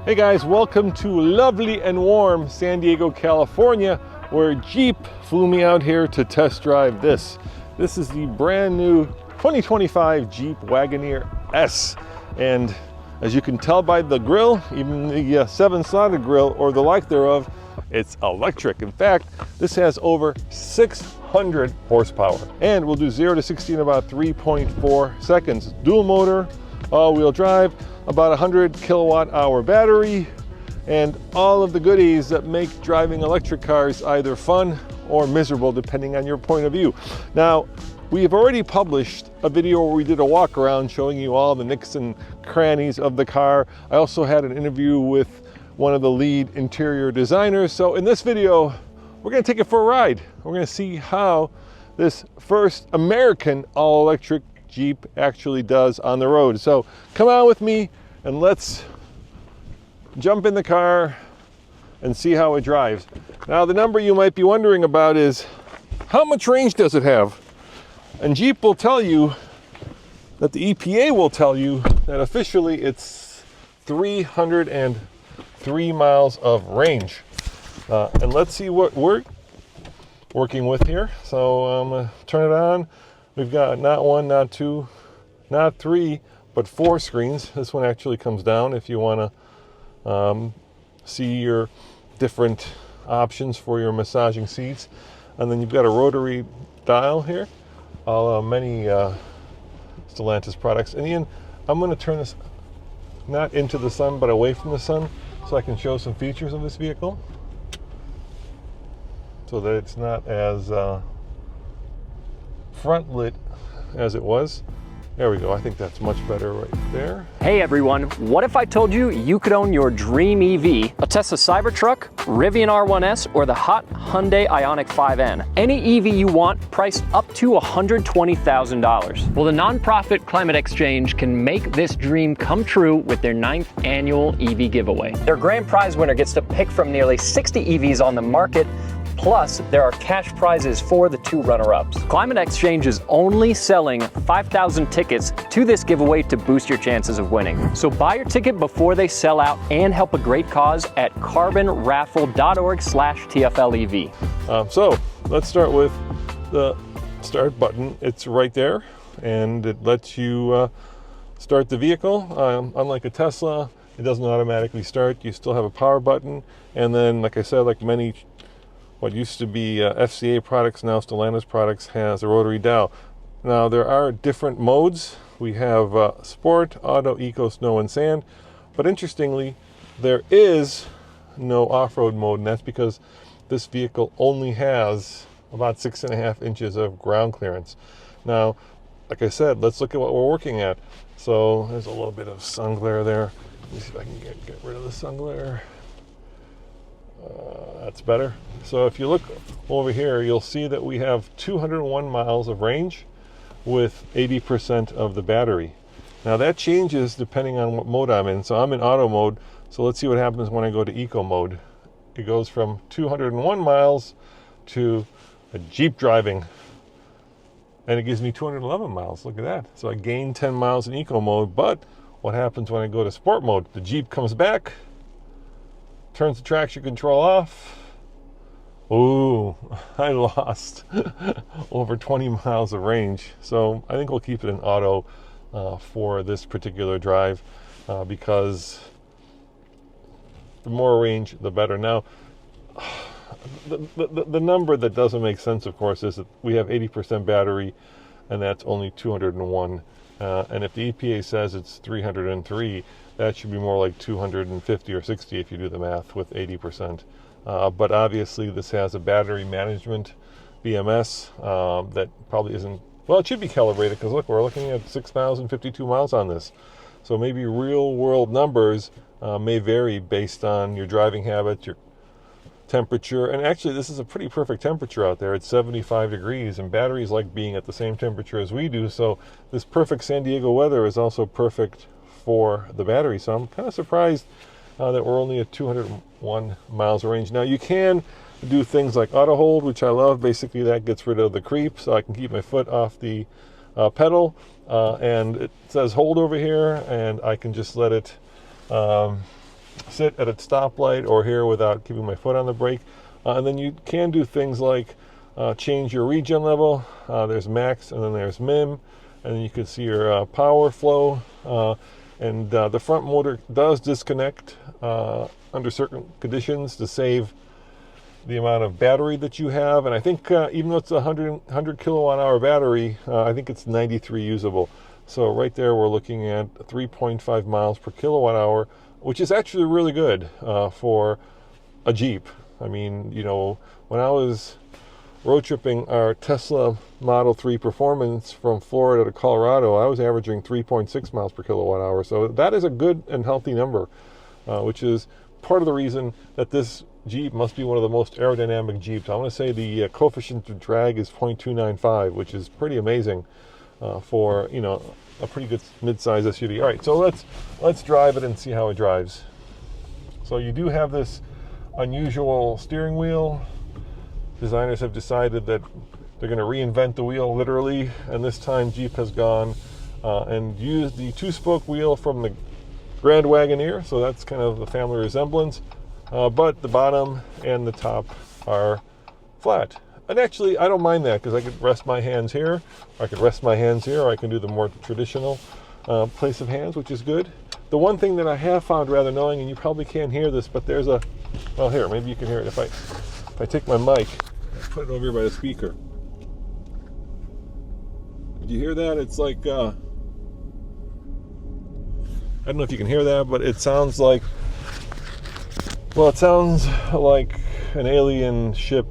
Hey guys, welcome to lovely and warm San Diego, California, where Jeep flew me out here to test drive this. This is the brand new 2025 Jeep Wagoneer S. And as you can tell by the grille, even the 7-slotted grille or the like thereof, it's electric. In fact, this has over 600 horsepower and will do 0 to 60 in about 3.4 seconds. Dual motor, all-wheel drive, about 100 kilowatt hour battery, and all of the goodies that make driving electric cars either fun or miserable depending on your point of view. Now, we have already published a video where we did a walk around showing you all the nicks and crannies of the car. I also had an interview with one of the lead interior designers. So in this video, we're gonna take it for a ride. We're gonna see how this first American all-electric Jeep actually does on the road. So come on with me and let's jump in the car and see how it drives. Now, the number you might be wondering about is how much range does it have? And Jeep will tell you that the EPA will tell you that officially it's 303 miles of range. And let's see what we're working with here. So I'm gonna turn it on. We've got not one, not two, not three, but 4 screens. This one actually comes down if you want to see your different options for your massaging seats. And then you've got a rotary dial here, many Stellantis products. And Ian, I'm going to turn this not into the sun, but away from the sun so I can show some features of this vehicle so that it's not as front lit as it was. There we go. I think that's much better right there. Hey everyone, what if I told you you could own your dream EV, a Tesla Cybertruck, Rivian R1S, or the hot Hyundai Ioniq 5N? Any EV you want, priced up to $120,000. Well, the nonprofit Climate Exchange can make this dream come true with their 9th annual EV giveaway. Their grand prize winner gets to pick from nearly 60 EVs on the market. Plus, there are cash prizes for the 2 runner-ups. Climate Exchange is only selling 5,000 tickets to this giveaway to boost your chances of winning. So buy your ticket before they sell out and help a great cause at carbonraffle.org/TFLEV. So let's start with the start button. It's right there, and it lets you start the vehicle. Unlike a Tesla, it doesn't automatically start. You still have a power button, and then, like I said, like many what used to be FCA products, now Stellantis products, has a rotary dial. Now, there are different modes. We have Sport, Auto, Eco, Snow, and Sand. But interestingly, there is no off-road mode, and that's because this vehicle only has about 6.5 inches of ground clearance. Now, like I said, let's look at what we're working at. So there's a little bit of sun glare there. Let me see if I can get rid of the sun glare. That's better. So if you look over here, you'll see that we have 201 miles of range with 80% of the battery. Now that changes depending on what mode I'm in. So I'm in auto mode. So let's see what happens when I go to eco mode. It goes from 201 miles to a Jeep driving. And it gives me 211 miles. Look at that. So I gained 10 miles in eco mode. But what happens when I go to sport mode? The Jeep comes back, turns the traction control off. Ooh, I lost over 20 miles of range. So I think we'll keep it in auto for this particular drive because the more range, the better. Now, the number that doesn't make sense, of course, is that we have 80% battery, and that's only 201. And if the EPA says it's 303, that should be more like 250 or 60 if you do the math with 80%. But obviously this has a battery management BMS that probably isn't, well, it should be calibrated because look, we're looking at 6,052 miles on this. So maybe real world numbers may vary based on your driving habits, your temperature. And actually this is a pretty perfect temperature out there. It's 75 degrees and batteries like being at the same temperature as we do. So this perfect San Diego weather is also perfect for the battery. So I'm kind of surprised that we're only at 201 miles of range. Now you can do things like auto hold, which I love. Basically that gets rid of the creep, so I can keep my foot off the pedal, and it says hold over here, and I can just let it sit at a stoplight or here without keeping my foot on the brake. And then you can do things like change your regen level. There's max and then there's min, and then you can see your power flow. And the front motor does disconnect under certain conditions to save the amount of battery that you have. And I think even though it's a 100 kilowatt hour battery, I think it's 93 usable. So right there we're looking at 3.5 miles per kilowatt hour, which is actually really good for a Jeep. I mean, you know, when I was road tripping our Tesla Model 3 Performance from Florida to Colorado, I was averaging 3.6 miles per kilowatt hour. So that is a good and healthy number, which is part of the reason that this Jeep must be one of the most aerodynamic Jeeps. I want to say the coefficient of drag is 0.295, which is pretty amazing for, you know, a pretty good mid-size SUV. All right, so let's drive it and see how it drives. So you do have this unusual steering wheel. Designers have decided that they're going to reinvent the wheel literally, and this time Jeep has gone and used the two-spoke wheel from the Grand Wagoneer, so that's kind of the family resemblance, but the bottom and the top are flat. And actually, I don't mind that because I could rest my hands here, or I could rest my hands here, or I can do the more traditional place of hands, which is good. The one thing that I have found rather annoying, and you probably can't hear this, but there's a, well, here, maybe you can hear it if I take my mic, put it over here by the speaker. Did you hear that? It's like, I don't know if you can hear that, but it sounds like, well, it sounds like an alien ship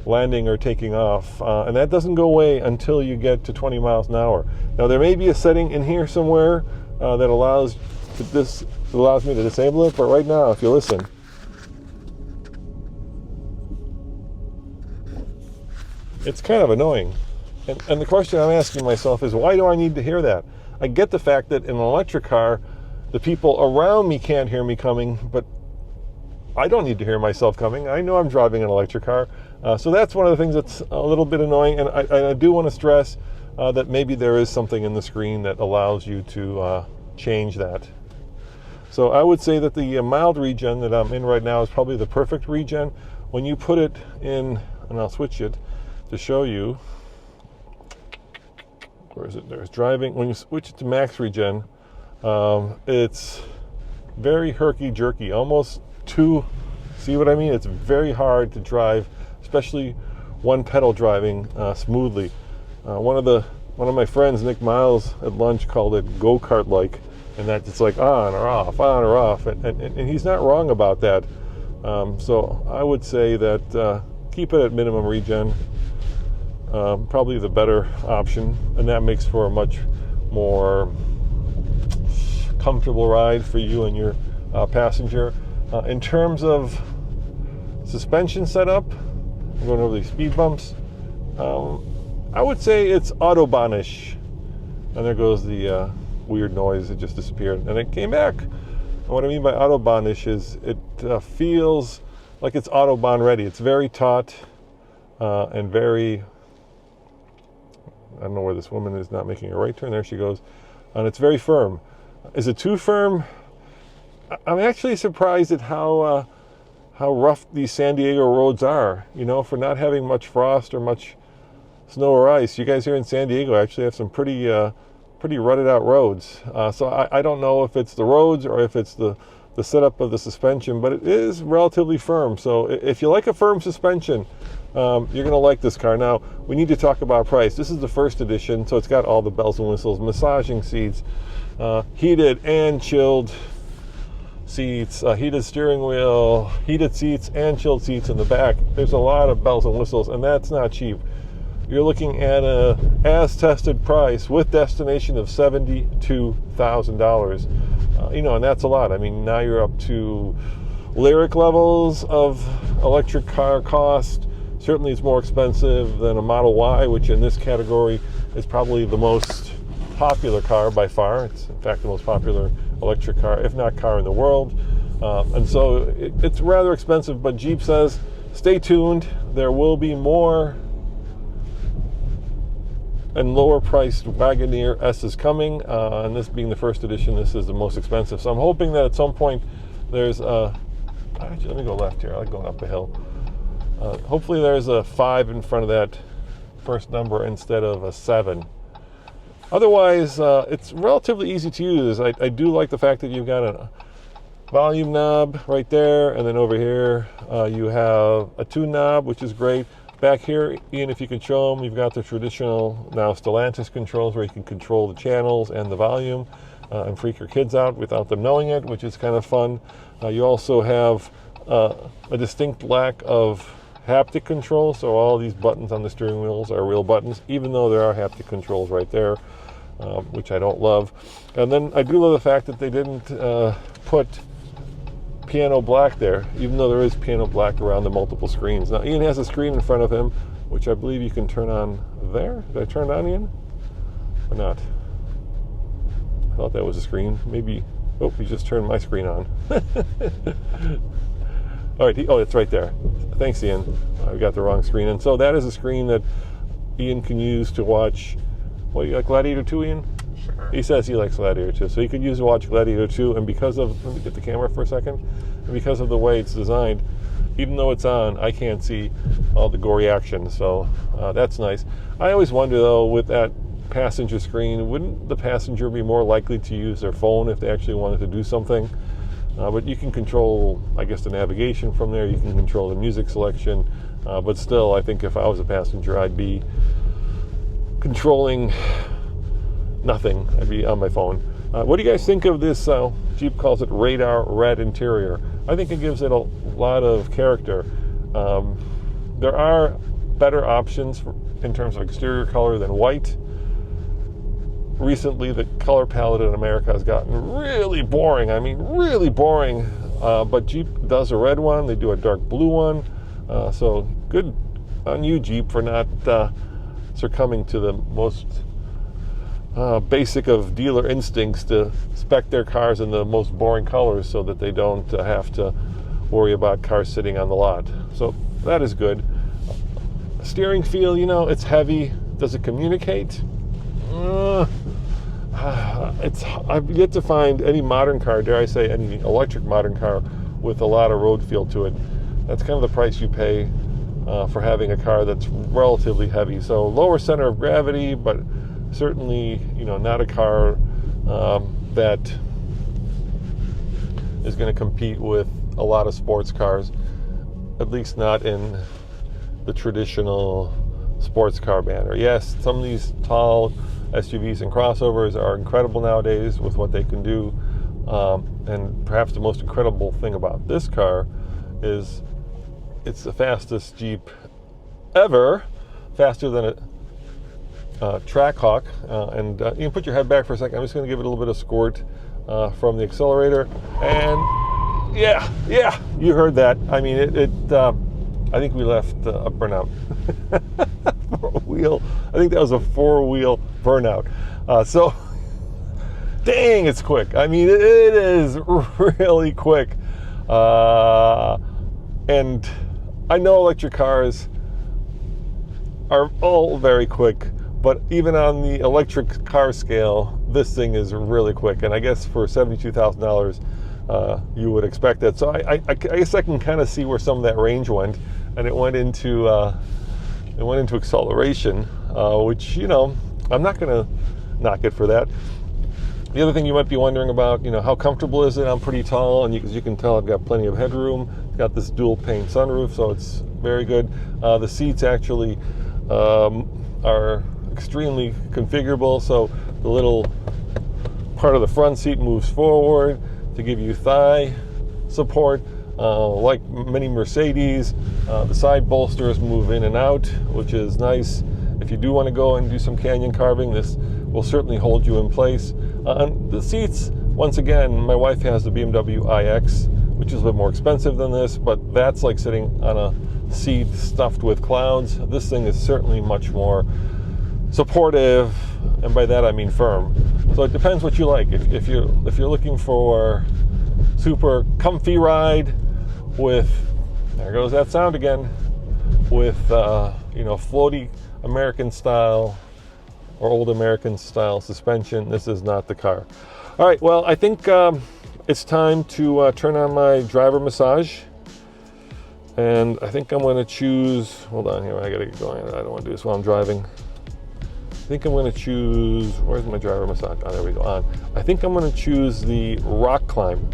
landing or taking off, and that doesn't go away until you get to 20 miles an hour. Now, there may be a setting in here somewhere that allows me to disable it, but right now, if you listen, it's kind of annoying. And the question I'm asking myself is, why do I need to hear that? I get the fact that in an electric car, the people around me can't hear me coming, but I don't need to hear myself coming. I know I'm driving an electric car. So that's one of the things that's a little bit annoying. And I do want to stress that maybe there is something in the screen that allows you to change that. So I would say that the mild regen that I'm in right now is probably the perfect regen. When you put it in, and I'll switch it to show you, where is it? There's driving. When you switch it to max regen, it's very herky-jerky, almost too, see what I mean? It's very hard to drive, especially one pedal driving smoothly. One of my friends, Nick Miles, at lunch called it go-kart like, and that it's like on or off, and he's not wrong about that. So I would say that keep it at minimum regen, probably the better option, and that makes for a much more comfortable ride for you and your passenger. In terms of suspension setup, I'm going over these speed bumps. I would say it's Autobahn-ish. And there goes the weird noise. It just disappeared. And it came back. And what I mean by Autobahn-ish is it feels like it's Autobahn ready. It's very taut and very, I don't know where this woman is not making a right turn. There she goes. And it's very firm. Is it too firm? I'm actually surprised at how rough these San Diego roads are, you know, for not having much frost or much snow or ice. You guys here in San Diego actually have some pretty rutted out roads. So I don't know if it's the roads or if it's the setup of the suspension, but it is relatively firm. So if you like a firm suspension, you're going to like this car. Now, we need to talk about price. This is the first edition, so it's got all the bells and whistles, massaging seats, heated and chilled seats, heated steering wheel, heated seats and chilled seats in the back. There's a lot of bells and whistles, and that's not cheap. You're looking at a as-tested price with destination of $72,000. You know, and that's a lot. I mean, now you're up to Lyric levels of electric car cost. Certainly it's more expensive than a Model Y, which in this category is probably the most popular car by far. It's in fact the most popular electric car, if not car in the world. And so it's rather expensive, but Jeep says, stay tuned. There will be more and lower priced Wagoneer S's coming, and this being the first edition, this is the most expensive. So I'm hoping that at some point there's actually, let me go left here. I like going up the hill. Hopefully there's a 5 in front of that first number instead of a 7. Otherwise, it's relatively easy to use. I do like the fact that you've got a volume knob right there, and then over here you have a tune knob, which is great. Back here, Ian, if you can show them, you've got the traditional now Stellantis controls where you can control the channels and the volume and freak your kids out without them knowing it, which is kind of fun. You also have a distinct lack of haptic control, so all these buttons on the steering wheels are real buttons, even though there are haptic controls right there, which I don't love. And then I do love the fact that they didn't put piano black there, even though there is piano black around the multiple screens. Now Ian has a screen in front of him, which I believe you can turn on there. Did I turn it on, Ian? Or not? I thought that was a screen. Maybe, oh, he just turned my screen on. All right, oh, it's right there. Thanks, Ian. I got the wrong screen. And so that is a screen that Ian can use to watch, what, you like Gladiator 2, Ian? Sure. He says he likes Gladiator 2. So he could use to watch Gladiator 2, and because of, let me get the camera for a second, and because of the way it's designed, even though it's on, I can't see all the gory action, so that's nice. I always wonder, though, with that passenger screen, wouldn't the passenger be more likely to use their phone if they actually wanted to do something? But you can control, I guess, the navigation from there. You can control the music selection. But still, I think if I was a passenger, I'd be controlling nothing. I'd be on my phone. What do you guys think of this? Jeep calls it radar red interior. I think it gives it a lot of character. There are better options in terms of exterior color than white. Recently, the color palette in America has gotten really boring. I mean, really boring. But Jeep does a red one. They do a dark blue one. So good on you, Jeep, for not succumbing to the most basic of dealer instincts to spec their cars in the most boring colors so that they don't have to worry about cars sitting on the lot. So that is good. Steering feel, you know, it's heavy. Does it communicate? I've yet to find any modern car, dare I say any electric modern car, with a lot of road feel to it. That's kind of the price you pay for having a car that's relatively heavy. So lower center of gravity, but certainly, you know, not a car that is going to compete with a lot of sports cars, at least not in the traditional sports car banner. Yes, some of these tall SUVs and crossovers are incredible nowadays with what they can do, and perhaps the most incredible thing about this car is it's the fastest Jeep ever, faster than a Trackhawk. And you can put your head back for a second. I'm just going to give it a little bit of squirt from the accelerator, and yeah, you heard that. I mean, I think we left a burnout. I think that was a 4-wheel burnout. So, dang, it's quick. I mean, it is really quick. And I know electric cars are all very quick, but even on the electric car scale, this thing is really quick. And I guess for $72,000, you would expect that. So I guess I can kind of see where some of that range went, and it went into acceleration, which, you know, I'm not going to knock it for that. The other thing you might be wondering about, you know, how comfortable is it? I'm pretty tall, and as you can tell, I've got plenty of headroom. It's got this dual pane sunroof, so it's very good. The seats actually are extremely configurable, so the little part of the front seat moves forward to give you thigh support. Like many Mercedes, the side bolsters move in and out, which is nice. If you do want to go and do some canyon carving, this will certainly hold you in place. And the seats, once again, my wife has the BMW iX, which is a little more expensive than this, but that's like sitting on a seat stuffed with clouds. This thing is certainly much more supportive, and by that I mean firm. So it depends what you like. If you're looking for super comfy ride with, there goes that sound again, with you know, floaty American style or old American style suspension, this is not the car. All right, well, I think it's time to turn on my driver massage. And I think I'm going to choose, hold on here, I got to get going. I don't want to do this while I'm driving. I think I'm going to choose, where's my driver massage? Oh, there we go, on. I think I'm going to choose the rock climb.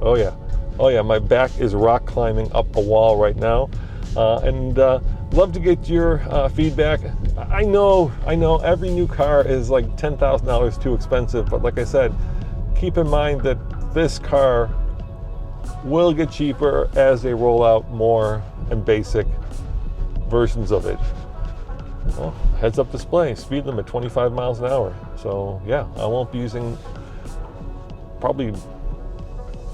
Oh yeah, my back is rock climbing up a wall right now. And love to get your feedback. I know every new car is like $10,000 too expensive, but like I said, keep in mind that this car will get cheaper as they roll out more and basic versions of it. Well, heads up display, speed limit 25 miles an hour. So yeah, I won't be using probably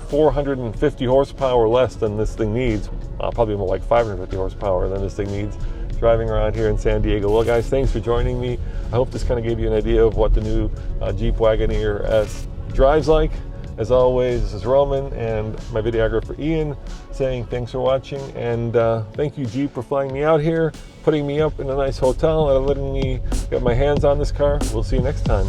450 horsepower less than this thing needs. Probably more like 550 horsepower than this thing needs driving around here in San Diego. Well guys, thanks for joining me. I hope this kind of gave you an idea of what the new Jeep Wagoneer S drives like. As always, this is Roman and my videographer Ian saying thanks for watching, and thank you Jeep for flying me out here, putting me up in a nice hotel and letting me get my hands on this car. We'll see you next time.